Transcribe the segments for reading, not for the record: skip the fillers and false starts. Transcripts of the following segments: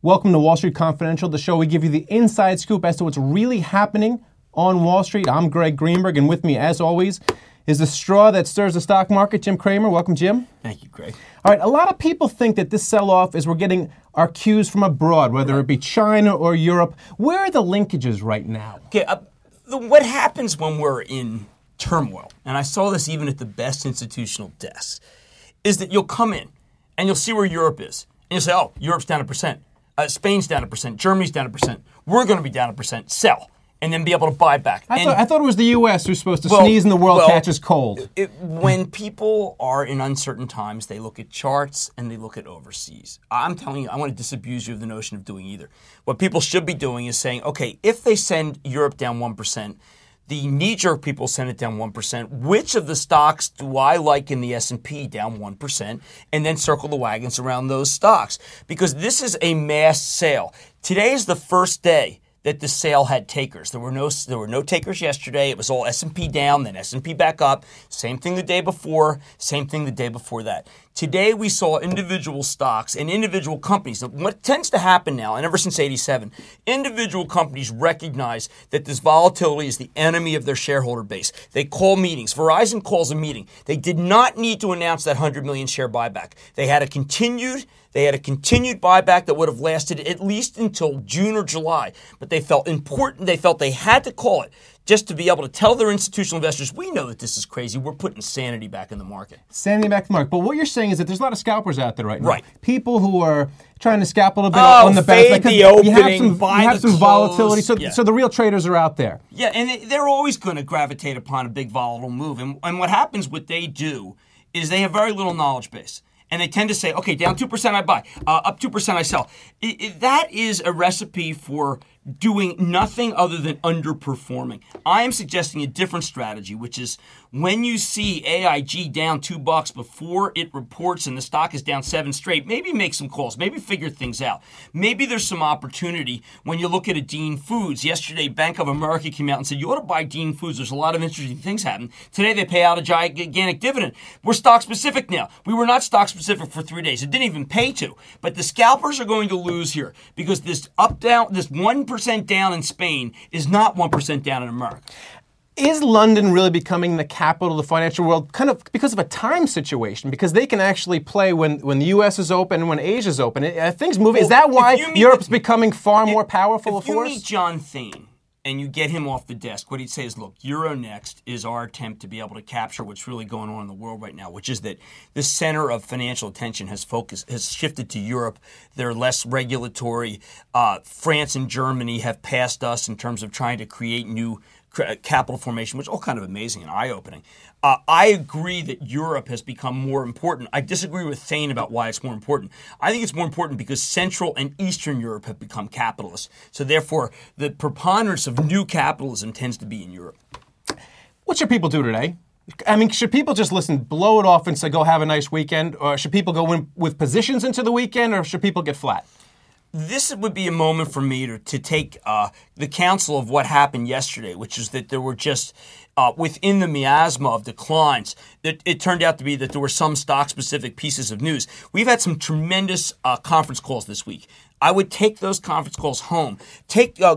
Welcome to Wall Street Confidential, the show we give you the inside scoop as to what's really happening on Wall Street. I'm Greg Greenberg, and with me, as always, is the straw that stirs the stock market, Jim Cramer. Welcome, Jim. Thank you, Greg. All right, a lot of people think that this sell-off is we're getting our cues from abroad, whether it be China or Europe. Where are the linkages right now? Okay, what happens when we're in turmoil, and I saw this even at the best institutional desks, is that you'll come in and you'll see where Europe is, and you'll say, oh, Europe's down 1%. Spain's down 1%. Germany's down 1%. We're going to be down 1%. Sell. And then be able to buy back. I thought it was the U.S. who's supposed to sneeze and the world catches cold. When people are in uncertain times, they look at charts and they look at overseas. I'm telling you, I want to disabuse you of the notion of doing either. What people should be doing is saying, okay, if they send Europe down 1%, the knee-jerk people send it down 1%. Which of the stocks do I like in the S&P down 1%? And then circle the wagons around those stocks. Because this is a mass sale. Today is the first day that the sale had takers. There were no takers yesterday. It was all S&P down, then S&P back up. Same thing the day before, same thing the day before that. Today we saw individual stocks and individual companies. What tends to happen now, and ever since '87, individual companies recognize that this volatility is the enemy of their shareholder base. They call meetings. Verizon calls a meeting. They did not need to announce that 100 million share buyback. They had a continued buyback that would have lasted at least until June or July. But they felt important. They felt they had to call it just to be able to tell their institutional investors, we know that this is crazy. We're putting sanity back in the market. Sanity back in the market. But what you're saying is that there's a lot of scalpers out there right now. Right. People who are trying to scalp a little bit on the fade the opening, you have some volatility. So the real traders are out there. Yeah, and they're always going to gravitate upon a big volatile move. And what happens, what they do, is they have very little knowledge base. And they tend to say, okay, down 2% I buy, up 2% I sell. That is a recipe for doing nothing other than underperforming. I am suggesting a different strategy, which is when you see AIG down $2 before it reports and the stock is down 7 straight, maybe make some calls, maybe figure things out. Maybe there's some opportunity when you look at a Dean Foods. Yesterday, Bank of America came out and said, you ought to buy Dean Foods. There's a lot of interesting things happening. Today, they pay out a gigantic dividend. We're stock specific now. We were not stock specific for 3 days. It didn't even pay to. But the scalpers are going to lose here because this this 1% down in Spain is not 1% down in America. Is London really becoming the capital of the financial world kind of because of a time situation? Because they can actually play when the U.S. is open and when Asia is open. Things move. Is that why Europe's becoming far more powerful a force? If you meet John Thain and you get him off the desk, what he'd say is, look, Euronext is our attempt to be able to capture what's really going on in the world right now, which is that the center of financial attention has shifted to Europe. They're less regulatory. France and Germany have passed us in terms of trying to create new capital formation, which is all kind of amazing and eye-opening. I agree that Europe has become more important. I disagree with Thain about why it's more important. I think it's more important because Central and Eastern Europe have become capitalist. So therefore, the preponderance of new capitalism tends to be in Europe. What should people do today? I mean, should people just blow it off and say, go have a nice weekend? Or should people go in with positions into the weekend, or should people get flat? This would be a moment for me to take the counsel of what happened yesterday, which is that there were just, within the miasma of declines, it turned out to be that there were some stock-specific pieces of news. We've had some tremendous conference calls this week. I would take those conference calls home.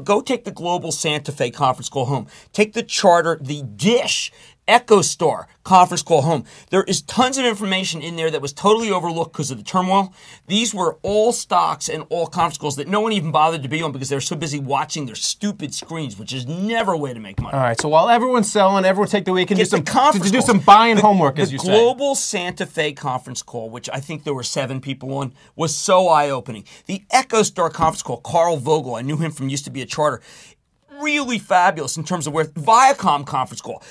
Go take the Global Santa Fe conference call home. Take the Charter, the Dish, EchoStar conference call home. There is tons of information in there that was totally overlooked because of the turmoil. These were all stocks and all conference calls that no one even bothered to be on because they were so busy watching their stupid screens, which is never a way to make money. All right, so while everyone's selling, everyone take the weekend to do some buying homework, as you say. The Global Santa Fe conference call, which I think there were 7 people on, was so eye-opening. The EchoStar conference call, Carl Vogel, I knew him from used to be a Charter. Really fabulous in terms of where Viacom conference call.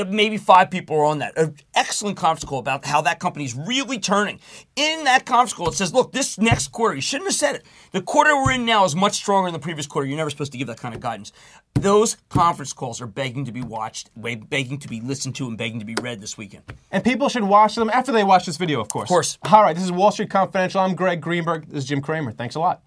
Maybe 5 people are on that. An excellent conference call about how that company's really turning. In that conference call, it says, look, this next quarter, you shouldn't have said it. The quarter we're in now is much stronger than the previous quarter. You're never supposed to give that kind of guidance. Those conference calls are begging to be watched, begging to be listened to, and begging to be read this weekend. And people should watch them after they watch this video, of course. Of course. All right, this is Wall Street Confidential. I'm Greg Greenberg. This is Jim Cramer. Thanks a lot.